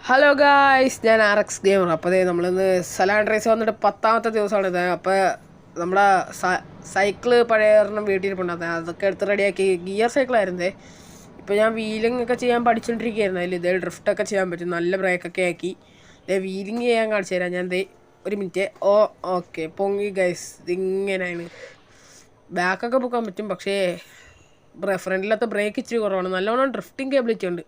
Hello guys, ഞാൻ ആർഎക്സ് gamer. അപ്പോൾ നമ്മളിന്ന് സലാൻഡ്രേസ് വന്നിട്ട് 10ാമത്തെ ദിവസമാണിത്. അപ്പോൾ നമ്മുടെ സൈക്കിള് പഴയ ഒരെണ്ണം വീട്ടിലിരിപ്പുണ്ടാകുന്നത് അതൊക്കെ എടുത്ത് റെഡിയാക്കി. ഗിയർ സൈക്കിളായിരുന്നേ. ഇപ്പോൾ ഞാൻ വീലിംഗ് ഒക്കെ ചെയ്യാൻ പഠിച്ചുകൊണ്ടിരിക്കുകയായിരുന്നു. അതിൽ ഇതേ ഡ്രിഫ്റ്റൊക്കെ ചെയ്യാൻ പറ്റും. നല്ല ബ്രേക്കൊക്കെ ആക്കി വീലിംഗ് ചെയ്യാൻ കാണിച്ചു തരാം. ഞാൻ ഒരു മിനിറ്റ്. ഓക്കെ, പൊങ്ങി ഗൈസ്. ഇതിങ്ങനെയാണ്. ബാക്കൊക്കെ പൊക്കാൻ പറ്റും, പക്ഷേ ഫ്രണ്ടിലത്തെ ബ്രേക്ക് ഇച്ചിരി കുറവാണ്. നല്ലോണം ഡ്രിഫ്റ്റിംഗ് കേബിലിറ്റി ഉണ്ട്.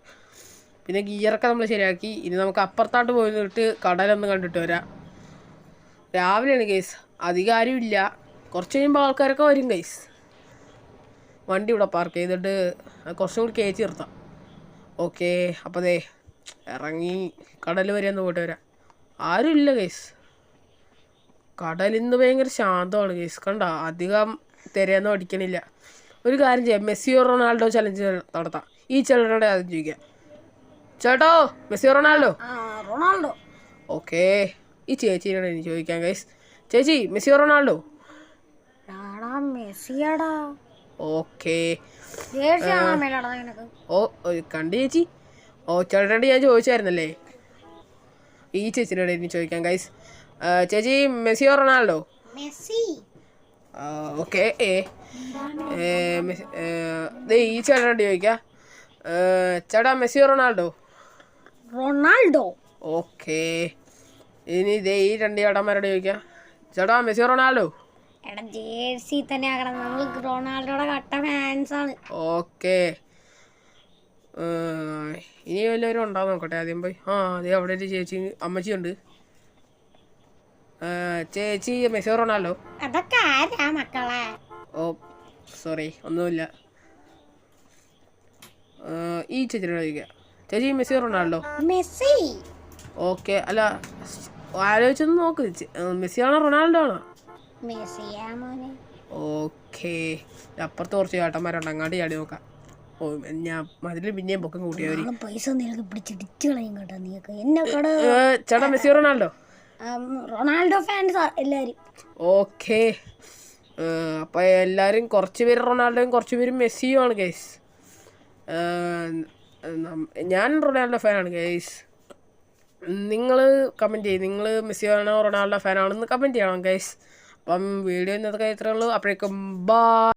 പിന്നെ ഗിയറൊക്കെ നമ്മൾ ശരിയാക്കി. ഇനി നമുക്ക് അപ്പുറത്തോട്ട് പോയിട്ട് കടലൊന്ന് കണ്ടിട്ട് വരാം. രാവിലെയാണ് ഗൈസ്, അധികം ആരുമില്ല. കുറച്ച് കഴിയുമ്പോൾ ആൾക്കാരൊക്കെ വരും ഗൈസ്. വണ്ടി ഇവിടെ പാർക്ക് ചെയ്തിട്ട് കുറച്ചും കൂടി കയറ്റി നിർത്താം. ഓക്കെ, അപ്പോൾ ഇറങ്ങി കടൽ വരെ ഒന്ന് പോയിട്ട് വരാം. ആരുമില്ല ഗൈസ്. കടലിന്ന് ഭയങ്കര ശാന്തമാണ് ഗൈസ്. കണ്ട, അധികം തിരയൊന്നും അടിക്കണില്ല. ഒരു കാര്യം ചെയ്യാം, മെസ്സിയോ റൊണാൾഡോ ചലഞ്ച് നടത്താം. ഈ ചിലരുടെ ആദ്യം ചോദിക്കാം. ചേട്ടോ, മെസ്സിയോ റൊണാൾഡോ? ഓക്കെ, ഈ ചേച്ചിയോട് എനിക്ക് ചോദിക്കാം ഗൈസ്. ചേച്ചി, മെസ്സിയോ റൊണാൾഡോ? ഓക്കെ, കണ്ടു ചേച്ചി. ചേട്ടനോട് ഞാൻ ചോദിച്ചായിരുന്നല്ലേ. ഈ ചേച്ചിനോട് എനിക്ക് ചോദിക്കാം ഗൈസ്. ചേച്ചി, മെസ്സിയോ റൊണാൾഡോ? ഓക്കെ, ഈ ചേട്ടനോട് ചോദിക്കാം. ചേട്ടാ, മെസ്സിയോ റൊണാൾഡോ? ഓക്കെ, ഇനി ഈ രണ്ട് ചേട്ടന്മാരോട് ചോദിക്കാം. ചേട്ടാ, മെസ്സിയോ റൊണാൾഡോ? ഓക്കെ, ഇനി വല്ലവരും ഉണ്ടാവും നോക്കട്ടെ. ആദ്യം പോയി. അതെ, അവിടെ ഒരു ചേച്ചി അമ്മച്ചിയുണ്ട്. ചേച്ചി, മെസ്സിയോ റൊണാൾഡോ? ഓ സോറി, ഒന്നുമില്ല. ഈ ചേച്ചിയോട് ചോദിക്കാം. ചേച്ചി, മെസ്സിയോ റൊണാൾഡോ? ഓക്കെ, അല്ല, ആലോചിച്ചൊന്ന് നോക്ക്. മെസ്സിയാണോ റൊണാൾഡോ ആണോ? ഓക്കെ, അപ്പുറത്ത് കുറച്ച് ചേട്ടന്മാരുണ്ട്, അങ്ങാണ്ട് ചാടി നോക്കാം. ഞാൻ അതിൽ പിന്നെയും പൊക്കം കൂട്ടിയവര്. ചേട്ടാ, മെസ്സിയോ റൊണാൾഡോ? റൊണാൾഡോ ഫാൻസ് എല്ലാരും. ഓക്കെ, അപ്പൊ എല്ലാരും കുറച്ച് പേര് റൊണാൾഡോയും കുറച്ച് പേര് മെസ്സിയും ആണ് ഗൈസ്. ഞാൻ റൊണാൾഡോ ഫാനാണ് ഗൈസ്. നിങ്ങൾ കമൻറ്റ് ചെയ്യും, നിങ്ങൾ മെസ്സിയാണോ റൊണാൾഡോ ഫാനാണെന്ന് കമൻറ്റ് ചെയ്യണം ഗൈസ്. അപ്പം വീഡിയോ ഇന്നത്തെ ഇത്രയേ ഉള്ളൂ. അപ്പോഴേക്കും ബൈ.